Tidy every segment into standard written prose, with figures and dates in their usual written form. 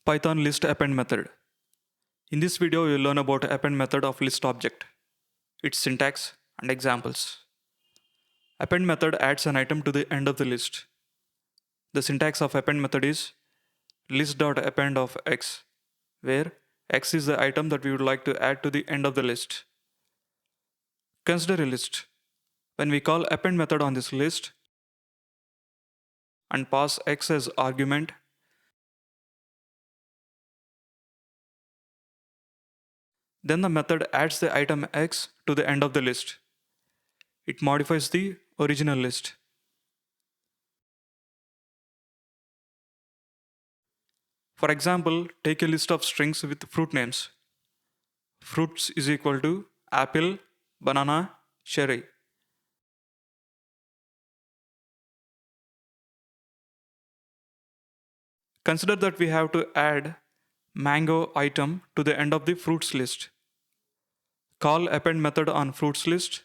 Python list append method. In this video, you will learn about append method of list object, its syntax and examples. Append method adds an item to the end of the list. The syntax of append method is list.append of x, where x is the item that we would like to add to the end of the list. Consider a list. When we call append method on this list and pass x as argument, then the method adds the item x to the end of the list. It modifies the original list. For example, take a list of strings with fruit names. Fruits is equal to apple, banana, cherry. Consider that we have to add mango item to the end of the fruits list. Call append method on fruits list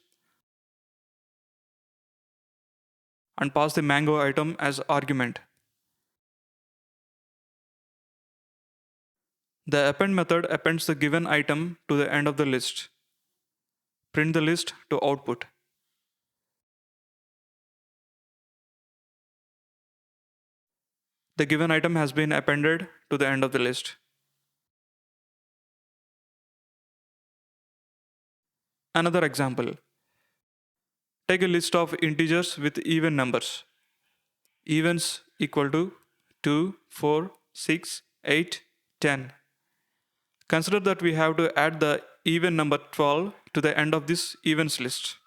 and pass the mango item as argument. The append method appends the given item to the end of the list. Print the list to output. The given item has been appended to the end of the list. Another example. Take a list of integers with even numbers. Evens equal to 2, 4, 6, 8, 10. Consider that we have to add the even number 12 to the end of this evens list.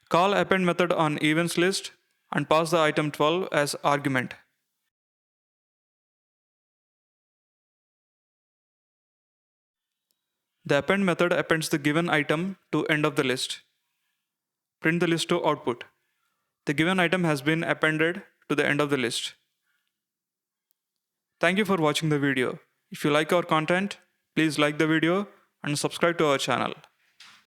Call append method on evens list and pass the item 12 as argument. The append method appends the given item to end of the list. Print the list to output. The given item has been appended to the end of the list. Thank you for watching the video. If you like our content, please like the video and subscribe to our channel.